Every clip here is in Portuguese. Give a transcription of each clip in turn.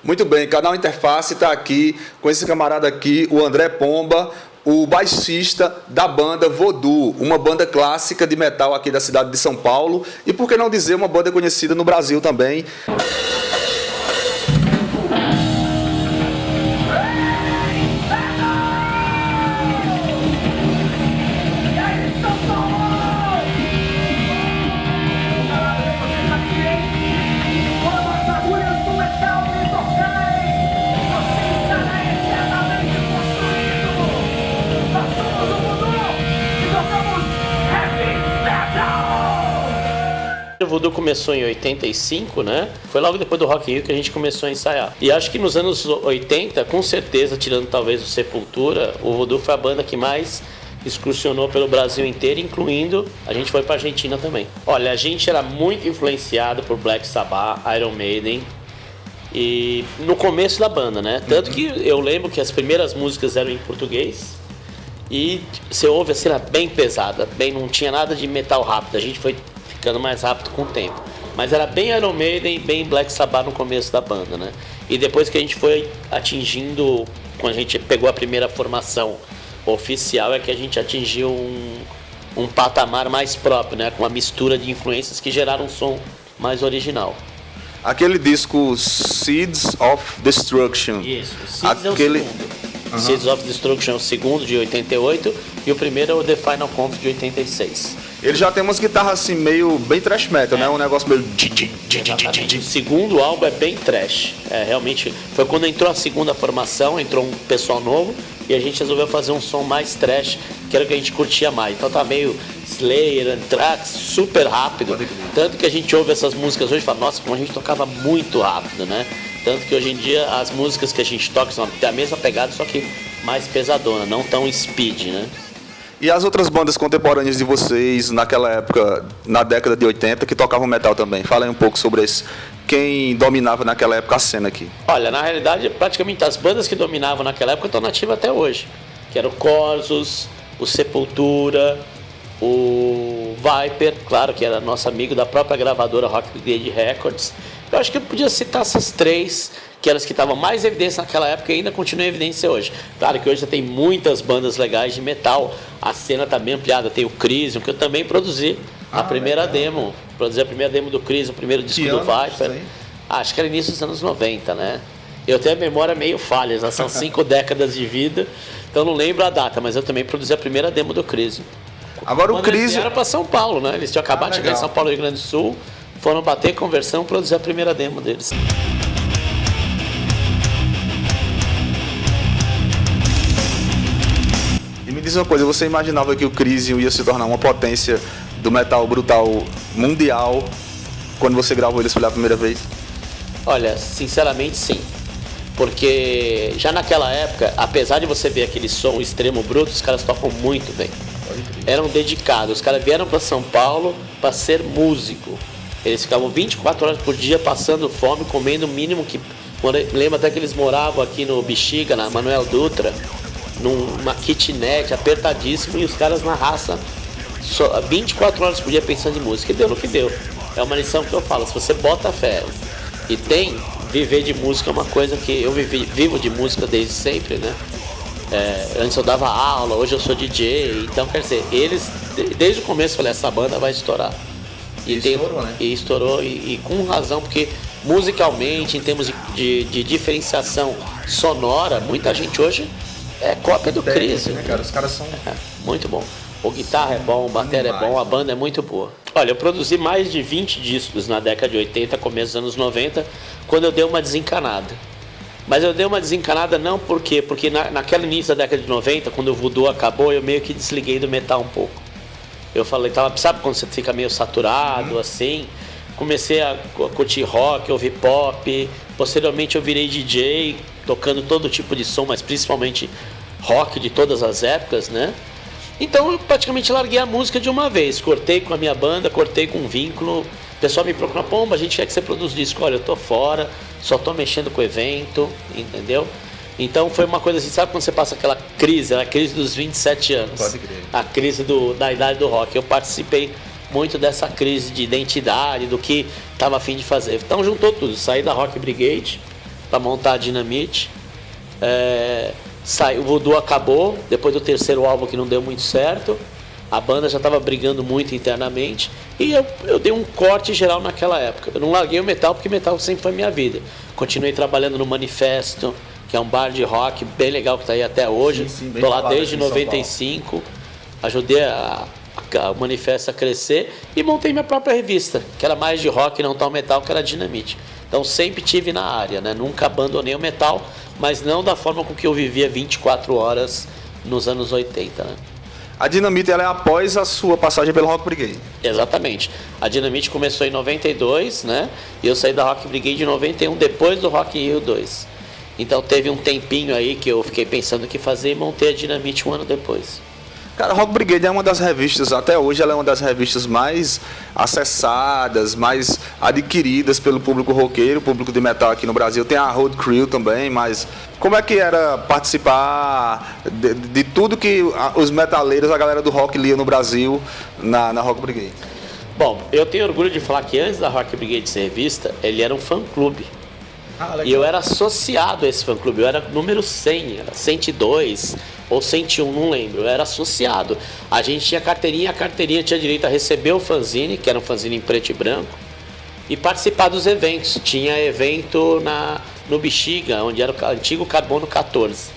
Muito bem, Canal Interface está aqui com esse camarada aqui, o André Pomba, o baixista da banda Voodoo, uma banda clássica de metal aqui da cidade de São Paulo e, por que não dizer, uma banda conhecida no Brasil também. O Voodoo começou em 85, né? Foi logo depois do Rock in Rio que a gente começou a ensaiar. E acho que nos anos 80, com certeza, tirando talvez o Sepultura, o Voodoo foi a banda que mais excursionou pelo Brasil inteiro, incluindo, a gente foi pra Argentina também. Olha, a gente era muito influenciado por Black Sabbath, Iron Maiden, e no começo da banda, né? Tanto que eu lembro que as primeiras músicas eram em português, e você ouve assim, era bem pesada, bem, não tinha nada de metal rápido, a gente foi ficando mais rápido com o tempo. Mas era bem Iron Maiden e bem Black Sabbath no começo da banda, né? E depois que a gente foi atingindo, quando a gente pegou a primeira formação oficial, é que a gente atingiu um patamar mais próprio, né? Com uma mistura de influências que geraram um som mais original. Aquele disco Seeds of Destruction. Isso, Seeds é o segundo. Seeds of Destruction é o segundo, de 88, e o primeiro é o The Final Count, de 86. Ele já tem umas guitarras assim, meio bem thrash metal, né? Um negócio meio... O segundo álbum é bem trash. Realmente, foi quando entrou a segunda formação, entrou um pessoal novo, e a gente resolveu fazer um som mais trash, que era o que a gente curtia mais. Então tá meio Slayer, Anthrax, super rápido. Tanto que a gente ouve essas músicas hoje e fala, nossa, como a gente tocava muito rápido, né? Tanto que hoje em dia as músicas que a gente toca são a mesma pegada, só que mais pesadona, não tão speed, né? E as outras bandas contemporâneas de vocês naquela época, na década de 80, que tocavam metal também? Fala aí um pouco sobre isso. Quem dominava naquela época a cena aqui? Olha, na realidade, praticamente as bandas que dominavam naquela época estão nativas até hoje. Que era o Corsos, o Sepultura, o Viper, claro que era nosso amigo da própria gravadora Rock Brigade Records. Eu acho que eu podia citar essas três, que eram as que estavam mais em evidência naquela época e ainda continuam em evidência hoje. Claro que hoje já tem muitas bandas legais de metal, a cena está bem ampliada, tem o Crisium, que eu também produzi a primeira demo, produzi a primeira demo do Crisium, o primeiro disco do Viper. Acho que era início dos anos 90, né? Eu tenho a memória meio falha, já são 5 décadas de vida, então não lembro a data, mas eu também produzi a primeira demo do Crisium. Agora o Crisium... Eles vieram para São Paulo, né? Eles tinham acabado de chegar em São Paulo, Rio Grande do Sul, foram bater conversão, produzir a primeira demo deles. E me diz uma coisa, você imaginava que o Crisium ia se tornar uma potência do metal brutal mundial quando você gravou eles pela primeira vez? Olha, sinceramente sim. Porque já naquela época, apesar de você ver aquele som extremo bruto, os caras tocam muito bem. Eram dedicados, os caras vieram para São Paulo para ser músico. Eles ficavam 24 horas por dia passando fome, comendo o mínimo que... Lembro até que eles moravam aqui no Bexiga, na Manuel Dutra, numa kitnet apertadíssimo, e os caras na raça, 24 horas por dia pensando em música. E deu no que deu. É uma lição que eu falo, se você bota fé e tem, viver de música é uma coisa que eu vivo de música desde sempre, né? Antes eu dava aula, hoje eu sou DJ, então quer dizer, eles, desde o começo eu falei, essa banda vai estourar. E estourou, né? E estourou, e com razão, porque musicalmente, em termos de diferenciação sonora, muita gente hoje é cópia do Crisium, né, cara? Os caras são... muito bom. O guitarra é bom, o bateria é bom, a banda é muito boa. Olha, eu produzi mais de 20 discos na década de 80, começo dos anos 90, quando eu dei uma desencanada. Mas eu dei uma desencanada não porque naquele início da década de 90, quando o Voodoo acabou, eu meio que desliguei do metal um pouco. Eu falei, sabe quando você fica meio saturado, assim? Comecei a curtir rock, ouvir pop. Posteriormente eu virei DJ, tocando todo tipo de som, mas principalmente rock de todas as épocas, né? Então eu praticamente larguei a música de uma vez. Cortei com a minha banda, cortei com um vínculo. O pessoal me procura, Pomba, a gente quer que você produza disco. Olha, eu tô fora, só tô mexendo com o evento, entendeu? Então foi uma coisa assim, sabe quando você passa aquela crise, a crise dos 27 anos? Pode crer. A crise da idade do rock. Eu participei muito dessa crise de identidade, do que estava a fim de fazer. Então juntou tudo, saí da Rock Brigade, para montar a Dinamite. O Voodoo acabou, depois do terceiro álbum que não deu muito certo. A banda já estava brigando muito internamente. E eu dei um corte geral naquela época. Eu não larguei o metal, porque metal sempre foi minha vida. Continuei trabalhando no Manifesto, que é um bar de rock bem legal que está aí até hoje. Estou lá desde 95. Ajudei o Manifesto a crescer. E montei minha própria revista, que era mais de rock e não tão metal, que era Dinamite. Então sempre tive na área, né? Nunca abandonei o metal, mas não da forma com que eu vivia 24 horas nos anos 80, né? A Dinamite ela é após a sua passagem pelo Rock Brigade. Exatamente. A Dinamite começou em 92, né? E eu saí da Rock Brigade em 91, depois do Rock in Rio 2. Então teve um tempinho aí que eu fiquei pensando o que fazer e montei a Dinamite um ano depois. Cara, Rock Brigade é uma das revistas, até hoje ela é uma das revistas mais acessadas, mais adquiridas pelo público roqueiro, público de metal aqui no Brasil. Tem a Road Crew também, mas como é que era participar de tudo que os metaleiros, a galera do rock lia no Brasil, na Rock Brigade? Bom, eu tenho orgulho de falar que antes da Rock Brigade ser revista, ele era um fã-clube. E eu era associado a esse fã-clube, eu era número 100, era 102 ou 101, não lembro, eu era associado. A gente tinha carteirinha, a carteirinha tinha direito a receber o fanzine, que era um fanzine em preto e branco, e participar dos eventos. Tinha evento no Bexiga, onde era o antigo Carbono 14,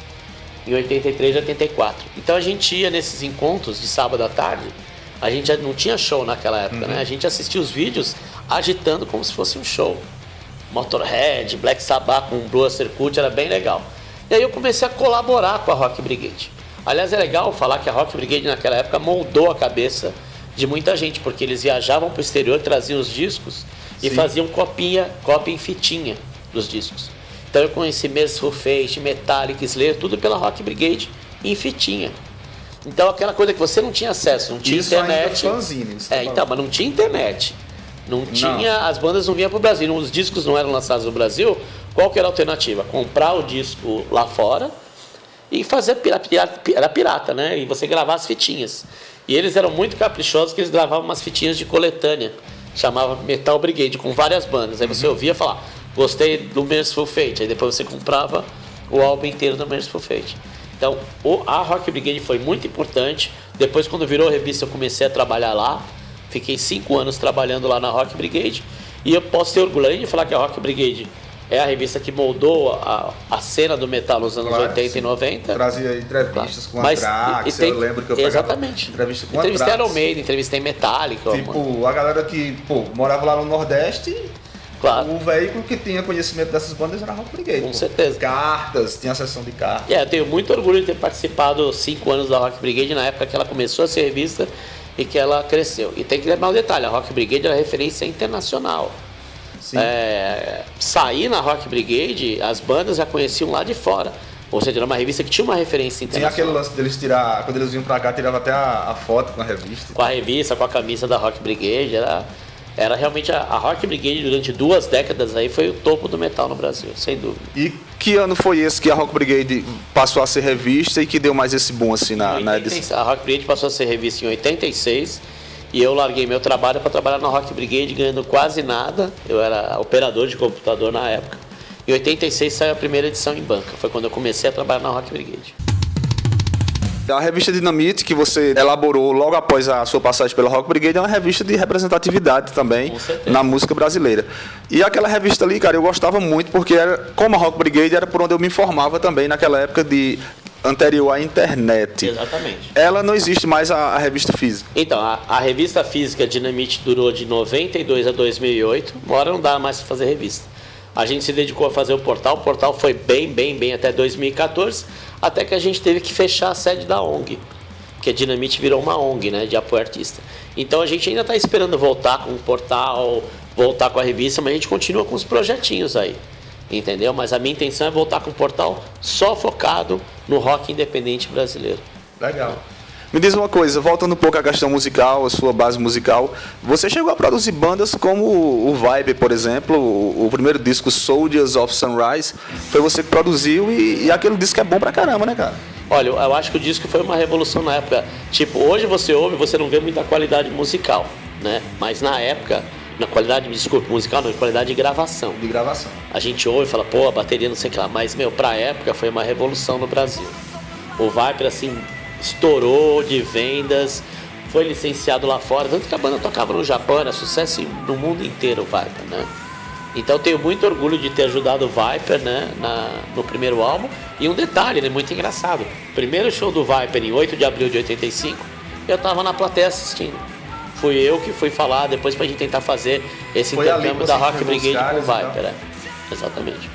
em 83 e 84. Então a gente ia nesses encontros de sábado à tarde, a gente não tinha show naquela época, né? A gente assistia os vídeos agitando como se fosse um show. Motorhead, Black Sabbath com Buster Cult, era bem legal. E aí eu comecei a colaborar com a Rock Brigade. Aliás, é legal falar que a Rock Brigade naquela época moldou a cabeça de muita gente, porque eles viajavam para o exterior, traziam os discos e faziam cópia em fitinha dos discos. Então eu conheci Merciful Fate, Metallica, Slayer, tudo pela Rock Brigade em fitinha. Então aquela coisa que você não tinha acesso, não tinha internet. Então, mas não tinha internet. Não tinha, as bandas não vinham para o Brasil, os discos não eram lançados no Brasil. Qual que era a alternativa? Comprar o disco lá fora e fazer era pirata, né? E você gravar as fitinhas. E eles eram muito caprichosos, que eles gravavam umas fitinhas de coletânea, chamava Metal Brigade, com várias bandas. Aí você ouvia falar, gostei do Merciful Fate, aí depois você comprava o álbum inteiro do Merciful Fate. Então a Rock Brigade foi muito importante. Depois, quando virou revista, eu comecei a trabalhar lá. Fiquei 5 anos trabalhando lá na Rock Brigade e eu posso ter orgulho de falar que a Rock Brigade é a revista que moldou a cena do metal nos anos 80 e 90. Trazia entrevistas com a Anthrax, eu lembro que eu pegava entrevista com a Anthrax. Entrevistei Iron Maiden, entrevistei Metallica. Tipo, a galera que morava lá no Nordeste, o veículo que tinha conhecimento dessas bandas era a Rock Brigade. Com certeza. Cartas, tinha a sessão de cartas. Eu tenho muito orgulho de ter participado 5 anos da Rock Brigade, na época que ela começou a ser revista e que ela cresceu. E tem que lembrar um detalhe, a Rock Brigade era referência internacional. Sair na Rock Brigade, as bandas já conheciam lá de fora. Ou seja, era uma revista que tinha uma referência internacional. Tinha aquele lance deles tirar, quando eles vinham pra cá, tirava até a foto com a revista. Com a revista, com a camisa da Rock Brigade, era realmente a Rock Brigade durante 2 décadas aí foi o topo do metal no Brasil, sem dúvida. E que ano foi esse que a Rock Brigade passou a ser revista e que deu mais esse boom assim na edição? A Rock Brigade passou a ser revista em 86 e eu larguei meu trabalho para trabalhar na Rock Brigade ganhando quase nada. Eu era operador de computador na época. Em 86 saiu a primeira edição em banca, foi quando eu comecei a trabalhar na Rock Brigade. A revista Dinamite, que você elaborou logo após a sua passagem pela Rock Brigade, é uma revista de representatividade também na música brasileira. E aquela revista ali, cara, eu gostava muito, porque como a Rock Brigade era por onde eu me informava também naquela época anterior à internet. Exatamente. Ela não existe mais a revista física. Então, a revista física Dinamite durou de 92 a 2008, uma hora não dá mais para fazer revista. A gente se dedicou a fazer o portal foi bem até 2014, até que a gente teve que fechar a sede da ONG, que a Dinamite virou uma ONG, né, de apoio artista. Então a gente ainda está esperando voltar com o portal, voltar com a revista, mas a gente continua com os projetinhos aí, entendeu? Mas a minha intenção é voltar com o portal só focado no rock independente brasileiro. Legal. Me diz uma coisa, voltando um pouco à questão musical, a sua base musical, você chegou a produzir bandas como o Vibe, por exemplo, o primeiro disco Soldiers of Sunrise, foi você que produziu e aquele disco é bom pra caramba, né, cara? Olha, eu acho que o disco foi uma revolução na época. Tipo, hoje você ouve, você não vê muita qualidade musical, né? Mas na época, Na qualidade, desculpa, musical não, em qualidade de gravação. De gravação. A gente ouve e fala, pô, a bateria não sei o que lá. Mas, pra época foi uma revolução no Brasil. O Viper, assim, estourou de vendas, foi licenciado lá fora. Tanto que a banda tocava no Japão, era sucesso no mundo inteiro o Viper, né? Então tenho muito orgulho de ter ajudado o Viper, né, no primeiro álbum. E um detalhe, né, muito engraçado. Primeiro show do Viper em 8 de abril de 85, eu tava na plateia assistindo. Fui eu que fui falar depois pra gente tentar fazer esse intercâmbio da Rock Brigade com o Viper. Exatamente.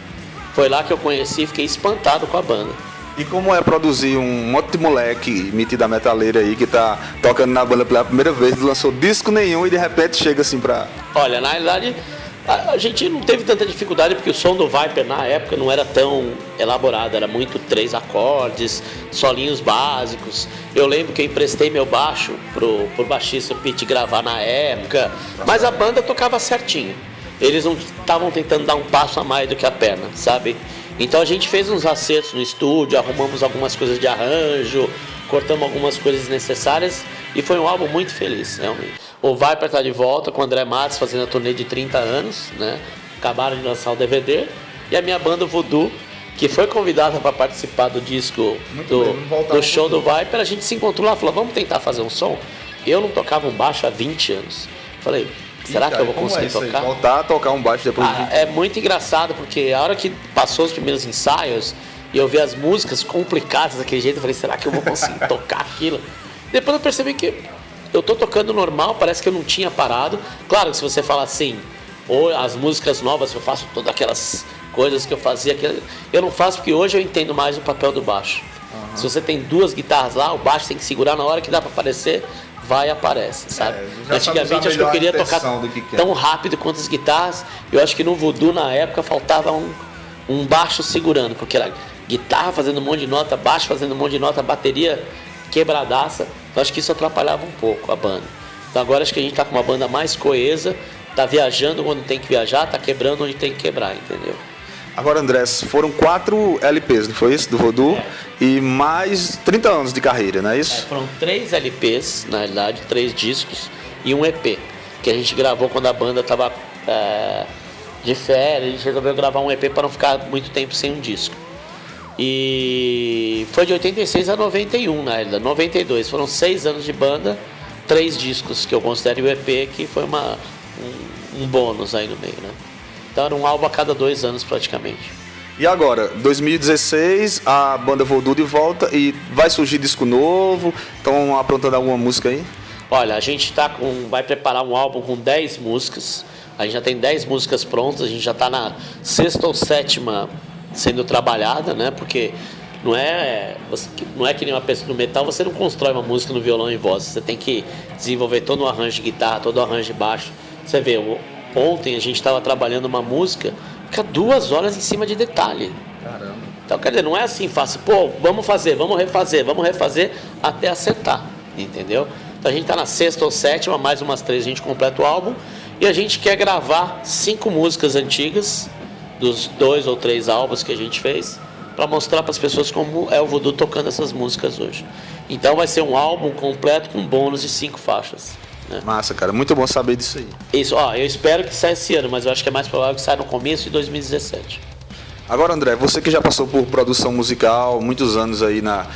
Foi lá que eu conheci e fiquei espantado com a banda. E como é produzir um monte de moleque metido a metaleira aí que tá tocando na banda pela primeira vez, não lançou disco nenhum e de repente chega assim pra... Olha, na realidade, a gente não teve tanta dificuldade porque o som do Viper na época não era tão elaborado, era muito 3 acordes, solinhos básicos. Eu lembro que eu emprestei meu baixo pro baixista Pete gravar na época, mas a banda tocava certinho. Eles não estavam tentando dar um passo a mais do que a perna, sabe? Então a gente fez uns acertos no estúdio, arrumamos algumas coisas de arranjo, cortamos algumas coisas necessárias e foi um álbum muito feliz, realmente. O Viper tá de volta com o André Matos fazendo a turnê de 30 anos, né? Acabaram de lançar o DVD. E a minha banda Voodoo, que foi convidada para participar do disco do show do Viper, a gente se encontrou lá e falou, vamos tentar fazer um som? Eu não tocava um baixo há 20 anos. Falei, será que eu vou conseguir tocar? Voltar a tocar um baixo depois de 20 É muito engraçado, porque a hora que passou os primeiros ensaios e eu vi as músicas complicadas daquele jeito, eu falei, será que eu vou conseguir tocar aquilo? Depois eu percebi que eu tô tocando normal, parece que eu não tinha parado. Claro que se você fala assim, ou as músicas novas, eu faço todas aquelas coisas que eu fazia, eu não faço porque hoje eu entendo mais o papel do baixo. Se você tem 2 guitarras lá, o baixo tem que segurar na hora que dá para aparecer, vai e aparece, sabe? Antigamente acho que eu queria tocar tão rápido quanto as guitarras. Eu acho que no Voodoo na época faltava um baixo segurando, porque era guitarra fazendo um monte de nota, baixo fazendo um monte de nota, bateria quebradaça. Então acho que isso atrapalhava um pouco a banda. Então agora acho que a gente tá com uma banda mais coesa, tá viajando quando tem que viajar, tá quebrando onde tem que quebrar, entendeu? Agora, André, foram 4 LPs, não foi isso? Do Voodoo, e mais 30 anos de carreira, não é isso? Foram 3 LPs, na realidade, 3 discos e um EP, que a gente gravou quando a banda estava de férias. A gente resolveu gravar um EP para não ficar muito tempo sem um disco. E foi de 86 a 91, na realidade, 92. Foram 6 anos de banda, 3 discos, que eu considero o EP, que foi um bônus aí no meio, né? Então era um álbum a cada 2 anos praticamente. E agora, 2016, a banda Voodoo de volta e vai surgir disco novo? Estão aprontando alguma música aí? Olha, a gente vai preparar um álbum com 10 músicas. A gente já tem 10 músicas prontas, a gente já está na 6ª ou 7ª sendo trabalhada, né? Porque não é que nem uma pessoa no metal, você não constrói uma música no violão e voz. Você tem que desenvolver todo um arranjo de guitarra, todo um arranjo de baixo. Você vê, ontem a gente estava trabalhando uma música, fica 2 horas em cima de detalhe. Caramba. Então, quer dizer, não é assim fácil, pô, vamos refazer até acertar, entendeu? Então a gente está na 6ª ou 7ª, mais umas 3 a gente completa o álbum e a gente quer gravar 5 músicas antigas dos 2 ou 3 álbuns que a gente fez para mostrar para as pessoas como é o Voodoo tocando essas músicas hoje. Então vai ser um álbum completo com bônus de 5 faixas. Né? Massa, cara, muito bom saber disso aí. Isso, eu espero que saia esse ano, mas eu acho que é mais provável que saia no começo de 2017. Agora, André, você que já passou por produção musical, muitos anos aí na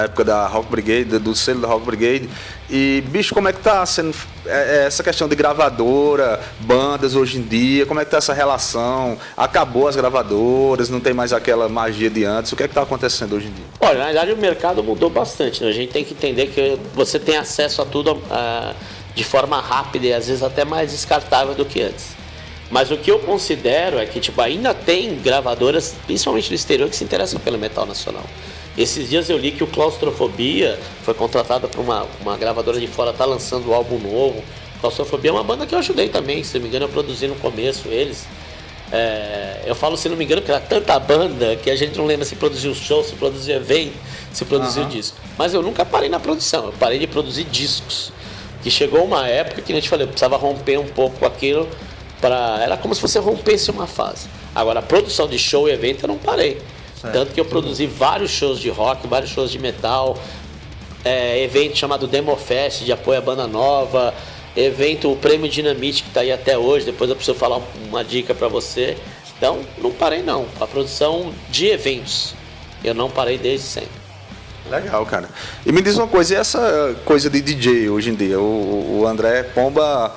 época da Rock Brigade, do selo da Rock Brigade, e, bicho, como é que tá sendo essa questão de gravadora, bandas hoje em dia, como é que tá essa relação? Acabou as gravadoras, não tem mais aquela magia de antes, o que é que tá acontecendo hoje em dia? Olha, na verdade o mercado mudou bastante, né? A gente tem que entender que você tem acesso a tudo de forma rápida e às vezes até mais descartável do que antes. Mas o que eu considero é que ainda tem gravadoras, principalmente do exterior, que se interessam pelo metal nacional. Esses dias eu li que o Claustrofobia foi contratado por uma gravadora de fora, está lançando um álbum novo. Claustrofobia é uma banda que eu ajudei também, se não me engano eu produzi no começo eles. Eu falo se não me engano porque era tanta banda que a gente não lembra se produziu show, se produziu evento, se produziu disco. Mas eu nunca parei na produção, eu parei de produzir discos. Que chegou uma época que a gente falou, eu precisava romper um pouco com aquilo. Era como se você rompesse uma fase. Agora, a produção de show e evento eu não parei. Certo. Tanto que eu produzi vários shows de rock, vários shows de metal, evento chamado Demo Fest, de apoio à banda nova, evento, o Prêmio Dinamite, que está aí até hoje, depois eu preciso falar uma dica para você. Então, não parei não, a produção de eventos, eu não parei desde sempre. Legal, cara. E me diz uma coisa, e essa coisa de DJ hoje em dia? O André Pomba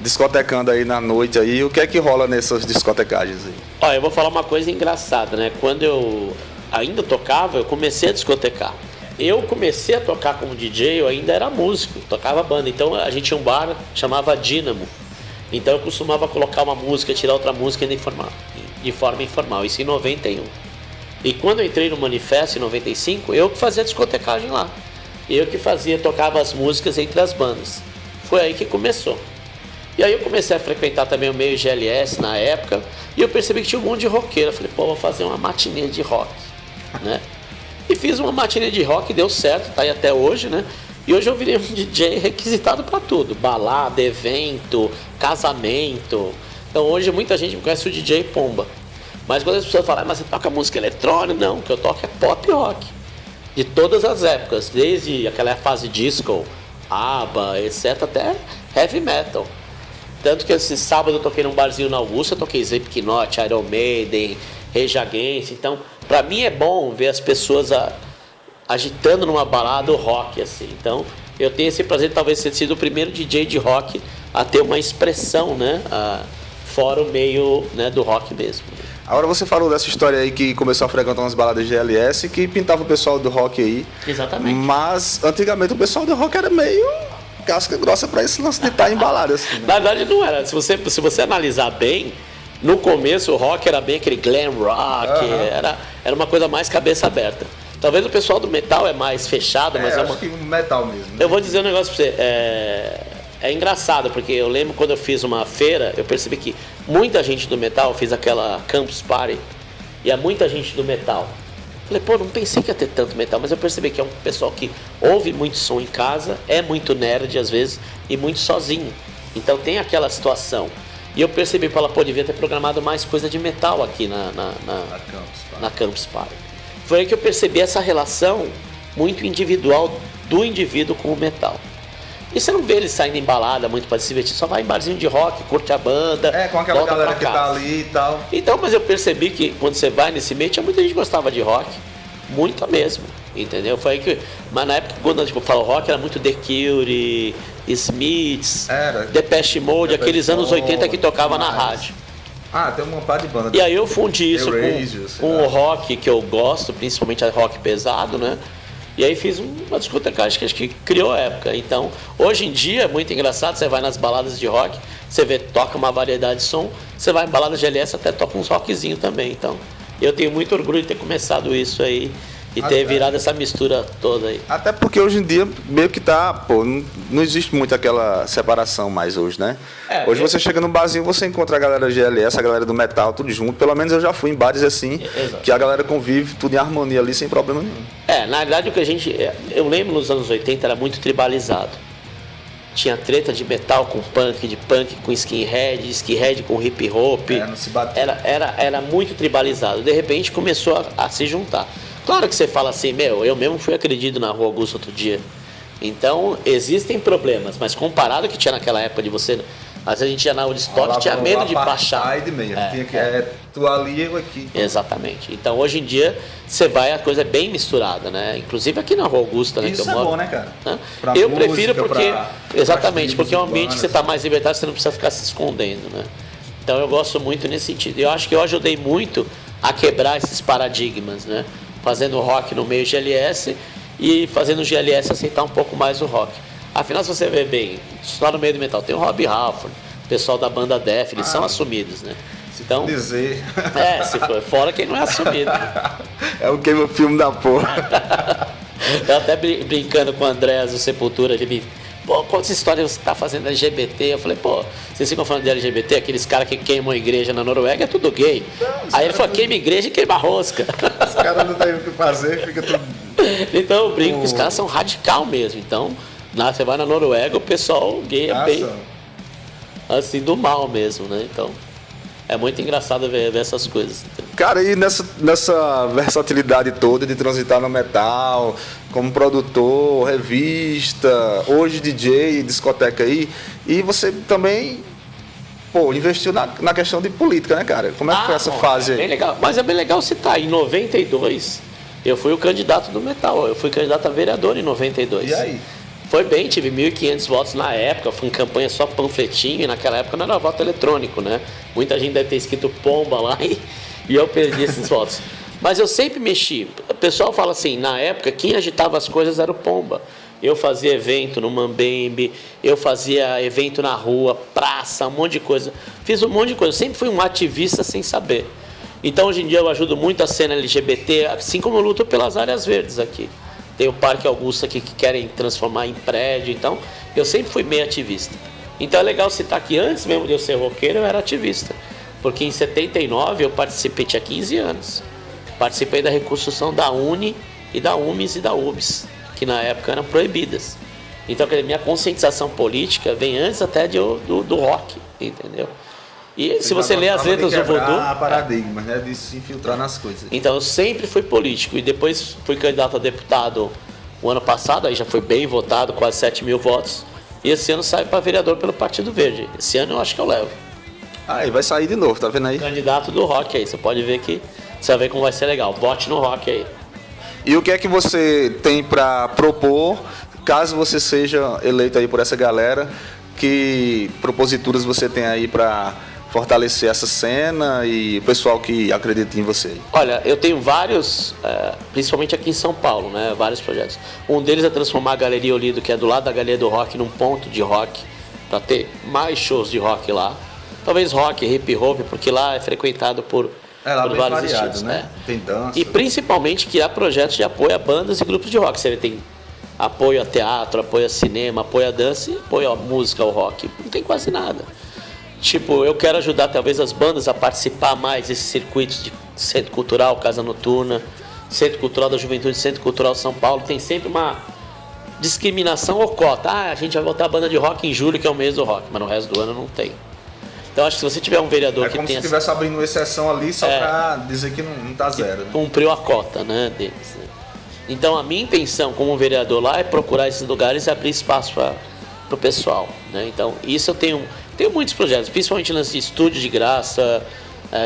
discotecando aí na noite aí, o que é que rola nessas discotecagens aí? Ó, eu vou falar uma coisa engraçada, né? Quando eu ainda tocava, eu comecei a discotecar. Eu comecei a tocar como DJ, eu ainda era músico, tocava banda. Então a gente tinha um bar, chamava Dínamo. Então eu costumava colocar uma música, tirar outra música de forma informal, isso em 91. E quando eu entrei no Manifesto, em 95, eu que fazia discotecagem lá. Eu que tocava as músicas entre as bandas. Foi aí que começou. E aí eu comecei a frequentar também o meio GLS na época, e eu percebi que tinha um monte de roqueiro. Eu falei, pô, vou fazer uma matinê de rock, né? E fiz uma matinê de rock, deu certo, tá aí até hoje, né? E hoje eu virei um DJ requisitado para tudo, balada, evento, casamento. Então hoje muita gente me conhece o DJ Pomba. Mas quando as pessoas falam, mas você toca música eletrônica? Não, o que eu toco é pop rock. De todas as épocas, desde aquela fase disco, ABBA, etc, até heavy metal. Tanto que esse sábado eu toquei num barzinho na Augusta, eu toquei Slipknot, Iron Maiden, Rage Against. Então, pra mim é bom ver as pessoas agitando numa balada o rock, assim. Então, eu tenho esse prazer de talvez ter sido o primeiro DJ de rock a ter uma expressão, né? Fora o meio, né, do rock mesmo. Agora você falou dessa história aí que começou a frequentar umas baladas de GLS que pintava o pessoal do rock aí. Exatamente. Mas antigamente o pessoal do rock era meio casca grossa pra esse lance de estar em balada, assim, né? Na verdade não era. Se você analisar bem, no começo o rock era bem aquele glam rock, era uma coisa mais cabeça aberta. Talvez o pessoal do metal é mais fechado, mas acho que metal mesmo. Né? Eu vou dizer um negócio pra você, é engraçado, porque eu lembro quando eu fiz uma feira, eu percebi que muita gente do metal, fiz aquela Campus Party, e há muita gente do metal. Falei, pô, não pensei que ia ter tanto metal, mas eu percebi que é um pessoal que ouve muito som em casa, é muito nerd às vezes, e muito sozinho. Então tem aquela situação. E eu percebi, pô, devia ter programado mais coisa de metal aqui na Campus Party. Foi aí que eu percebi essa relação muito individual do indivíduo com o metal. E você não vê ele saindo em balada muito para se divertir, só vai em barzinho de rock, curte a banda. Com aquela galera que tá ali e tal. Então, mas eu percebi que quando você vai nesse meio, tinha muita gente que gostava de rock, muita mesmo, entendeu? Foi aí que. Mas na época, quando a gente fala rock, era muito The Cure, Smiths, Depeche Mode, aqueles anos 80 que tocava na rádio. Tem uma par de banda. E aí eu fundi isso com o rock que eu gosto, principalmente a rock pesado, né? E aí fiz uma discotecagem que acho que criou a época. Então, hoje em dia é muito engraçado, você vai nas baladas de rock, você toca uma variedade de som, você vai em baladas de LS, até toca uns rockzinho também. Então, eu tenho muito orgulho de ter começado isso aí e ter virado essa mistura toda aí. Até porque hoje em dia meio que não existe muito aquela separação mais hoje, né? Hoje você chega no barzinho, você encontra a galera GLS, a galera do metal, tudo junto. Pelo menos eu já fui em bares assim, que a galera convive tudo em harmonia ali, sem problema nenhum. Na verdade o que eu lembro nos anos 80 era muito tribalizado. Tinha treta de metal com punk, de punk com skinhead com hip hop. Não se batia. Era muito tribalizado. De repente começou a se juntar. Claro que você fala assim, eu mesmo fui agredido na Rua Augusta outro dia. Então, existem problemas, mas comparado ao que tinha naquela época de você... Às vezes a gente ia na Woodstock, tinha medo de baixar. Tu ali, eu aqui. Exatamente. Então, hoje em dia, você vai, a coisa é bem misturada, né? Inclusive aqui na Rua Augusta, né? Isso que eu moro. Bom, né, cara? Eu prefiro porque... Exatamente, porque é um ambiente que você está mais libertário, você não precisa ficar se escondendo, né? Então, eu gosto muito nesse sentido. Eu acho que eu ajudei muito a quebrar esses paradigmas, né? Fazendo rock no meio GLS e fazendo o GLS aceitar um pouco mais o rock. Afinal, se você vê bem, só no meio do metal tem o Rob Halford, o pessoal da banda Def, eles são assumidos, né? Então, dizer. Se for fora quem não é assumido. É o Game of Film da porra. Eu até brincando com o André do Sepultura, ele pô, quantas histórias você tá fazendo LGBT? Eu falei, pô, vocês ficam falando de LGBT, aqueles caras que queimam a igreja na Noruega, é tudo gay. Aí ele falou, queima igreja e queima rosca. Os caras não têm o que fazer, fica tudo... Então eu brinco que os caras são radical mesmo. Então, você vai na Noruega, o pessoal gay é bem assim, do mal mesmo, né? Então... É muito engraçado ver essas coisas. Cara, e nessa versatilidade toda de transitar no metal, como produtor, revista, hoje DJ, discoteca aí, e você também, investiu na questão de política, né, cara? Como é que foi essa fase aí? Bem legal. Mas é bem legal citar, em 92, eu fui o candidato do metal, eu fui candidato a vereador em 92. E aí? Foi bem, tive 1.500 votos na época, foi em campanha só panfletinho, e naquela época não era voto eletrônico, né? Muita gente deve ter escrito pomba lá e eu perdi esses votos. Mas eu sempre mexi. O pessoal fala assim, na época, quem agitava as coisas era o pomba. Eu fazia evento no Mambembe, eu fazia evento na rua, praça, um monte de coisa. Fiz um monte de coisa, eu sempre fui um ativista sem saber. Então, hoje em dia, eu ajudo muito a cena LGBT, assim como eu luto pelas áreas verdes aqui. Tem o Parque Augusta aqui que querem transformar em prédio, então eu sempre fui meio ativista. Então é legal citar que antes mesmo de eu ser roqueiro, eu era ativista. Porque em 79 eu participei, tinha 15 anos. Participei da reconstrução da UNE e da UMES e da UBS, que na época eram proibidas. Então minha conscientização política vem antes até do rock, entendeu? E se você ler as letras do Voodoo... paradigmas, né? De se infiltrar nas coisas. Então eu sempre fui político e depois fui candidato a deputado o ano passado, aí já foi bem votado, quase 7.000 votos. E esse ano saio para vereador pelo Partido Verde. Esse ano eu acho que eu levo. E vai sair de novo, tá vendo aí? Candidato do rock aí, você pode ver que... Você vai ver como vai ser legal. Vote no rock aí. E o que é que você tem para propor, caso você seja eleito aí por essa galera? Que proposituras você tem aí para fortalecer essa cena e o pessoal que acredita em você? Olha, eu tenho vários, principalmente aqui em São Paulo, né? Vários projetos. Um deles é transformar a Galeria Olido, que é do lado da Galeria do Rock, num ponto de rock, para ter mais shows de rock lá. Talvez rock, hip hop, porque lá é frequentado por vários variado, estilos, né? Tem dança. E principalmente criar projetos de apoio a bandas e grupos de rock. Você tem apoio a teatro, apoio a cinema, apoio a dança e apoio à música, ao rock. Não tem quase nada. Tipo, eu quero ajudar talvez as bandas a participar mais desses circuitos de Centro Cultural, Casa Noturna, Centro Cultural da Juventude, Centro Cultural São Paulo. Tem sempre uma discriminação ou cota. A gente vai botar a banda de rock em julho, que é o mês do rock, mas no resto do ano não tem. Então acho que se você tiver um vereador que tem... É como se estivesse abrindo exceção ali só para dizer que não está zero. Né? Cumpriu a cota, né, deles. Né? Então a minha intenção como vereador lá é procurar esses lugares e abrir espaço para o pessoal. Né? Então isso eu tenho muitos projetos, principalmente nesse estúdio de graça,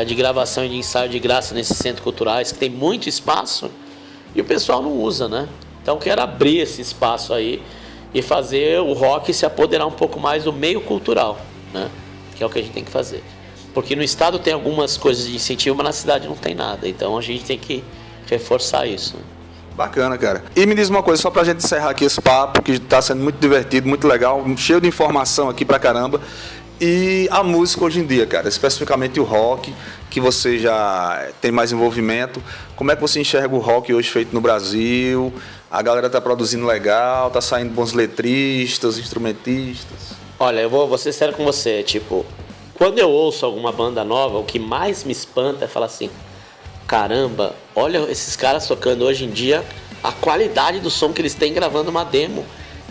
de gravação e de ensaio de graça nesses centros culturais, que tem muito espaço e o pessoal não usa, né? Então eu quero abrir esse espaço aí e fazer o rock se apoderar um pouco mais do meio cultural, né? Que é o que a gente tem que fazer. Porque no estado tem algumas coisas de incentivo, mas na cidade não tem nada. Então a gente tem que reforçar isso. Bacana, cara. E me diz uma coisa, só pra gente encerrar aqui esse papo, que tá sendo muito divertido, muito legal, cheio de informação aqui pra caramba. E a música hoje em dia, cara, especificamente o rock, que você já tem mais envolvimento. Como é que você enxerga o rock hoje feito no Brasil? A galera tá produzindo legal, tá saindo bons letristas, instrumentistas? Olha, eu vou ser sério com você, tipo, quando eu ouço alguma banda nova, o que mais me espanta é falar assim, caramba, olha esses caras tocando hoje em dia, a qualidade do som que eles têm gravando uma demo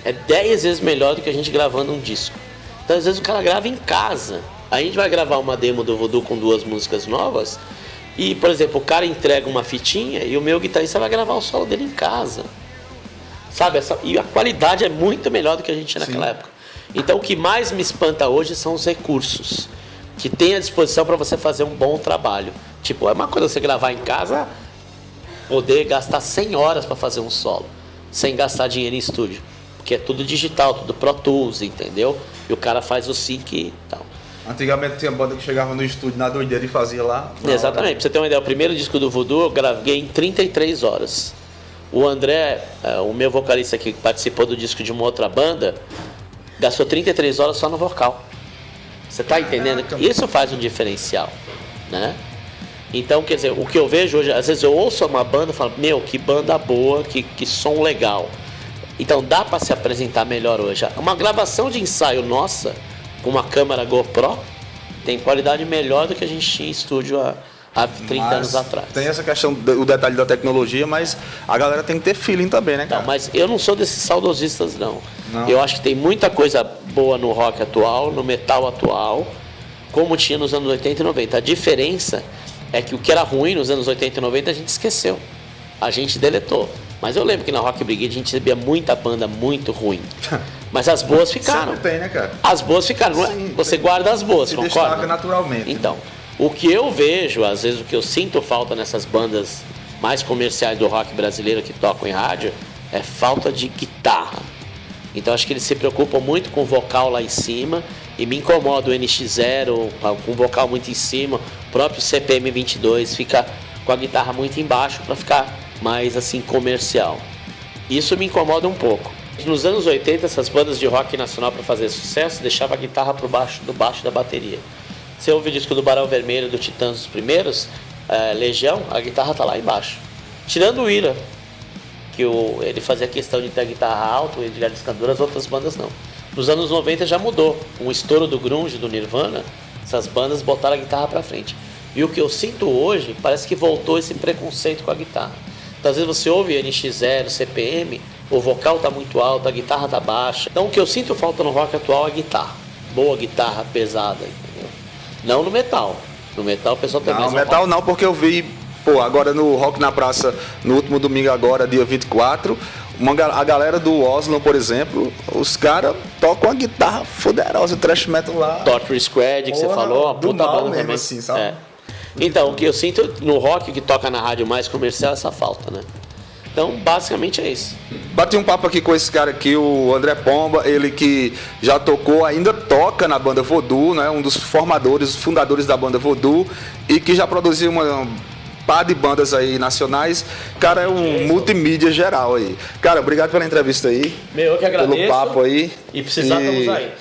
é 10 vezes melhor do que a gente gravando um disco. Então às vezes o cara grava em casa, aí a gente vai gravar uma demo do Voodoo com 2 músicas novas e, por exemplo, o cara entrega uma fitinha e o meu guitarrista vai gravar o solo dele em casa, sabe? E a qualidade é muito melhor do que a gente tinha naquela época. Então o que mais me espanta hoje são os recursos que tem à disposição para você fazer um bom trabalho. Tipo, é uma coisa você gravar em casa, poder gastar 100 horas para fazer um solo, sem gastar dinheiro em estúdio. Porque é tudo digital, tudo Pro Tools, entendeu? E o cara faz o sync e tal. Antigamente tinha banda que chegava no estúdio na doideira e fazia lá. Exatamente, pra você ter uma ideia, o primeiro disco do Voodoo eu gravei em 33 horas. O André, o meu vocalista que participou do disco de uma outra banda, gastou 33 horas só no vocal. Você tá entendendo? Isso faz um diferencial, né? Então, quer dizer, o que eu vejo hoje, às vezes eu ouço uma banda e falo, meu, que banda boa, que som legal. Então dá para se apresentar melhor hoje. Uma gravação de ensaio nossa, com uma câmera GoPro, tem qualidade melhor do que a gente tinha em estúdio há 30 anos atrás. Tem essa questão, o detalhe da tecnologia, mas a galera tem que ter feeling também, né, cara? Não, mas eu não sou desses saudosistas, não. Eu acho que tem muita coisa boa no rock atual, no metal atual, como tinha nos anos 80 e 90. A diferença é que o que era ruim nos anos 80 e 90 a gente esqueceu. A gente deletou. Mas eu lembro que na Rock Brigade a gente recebia muita banda muito ruim. Mas as boas ficaram. Sempre tem, né, cara? As boas ficaram. Sim, você guarda as boas, se concorda? destaca naturalmente. Então, o que eu vejo, às vezes o que eu sinto falta nessas bandas mais comerciais do rock brasileiro que tocam em rádio, é falta de guitarra. Então acho que eles se preocupam muito com o vocal lá em cima e me incomoda o NX0 com o vocal muito em cima, o próprio CPM 22 fica com a guitarra muito embaixo para ficar mais assim comercial. Isso me incomoda um pouco. Nos anos 80 essas bandas de rock nacional para fazer sucesso deixavam a guitarra do baixo da bateria. Você ouve o disco do Barão Vermelho, do Titãs, os primeiros, Legião, a guitarra tá lá embaixo. Tirando o Ira, que ele fazia questão de ter a guitarra alta, o Edgar Escandura, as outras bandas não. Nos anos 90 já mudou. Com o estouro do grunge, do Nirvana, essas bandas botaram a guitarra pra frente. E o que eu sinto hoje, parece que voltou esse preconceito com a guitarra. Então às vezes você ouve NX0, CPM, o vocal tá muito alto, a guitarra tá baixa. Então o que eu sinto falta no rock atual é a guitarra. Boa guitarra pesada, entendeu? Não no metal. No metal o pessoal tem mais. Não, metal não, porque eu vi, agora no Rock na Praça, no último domingo agora, dia 24, a galera do Oslo, por exemplo, os caras tocam uma guitarra poderosa, thrash metal lá. Torture Squad, que você falou, uma puta banda também. Assim, sabe? Então, o que eu sinto no rock que toca na rádio mais comercial é essa falta, né? Então, basicamente é isso. Bati um papo aqui com esse cara aqui, o André Pomba, ele que já tocou, ainda toca na banda Voodoo, né? Um dos fundadores da banda Voodoo, e que já produziu uma par de bandas aí nacionais. Cara, é um multimídia geral aí. Cara, obrigado pela entrevista aí. Eu que agradeço. Pelo papo aí. E precisar, estamos aí.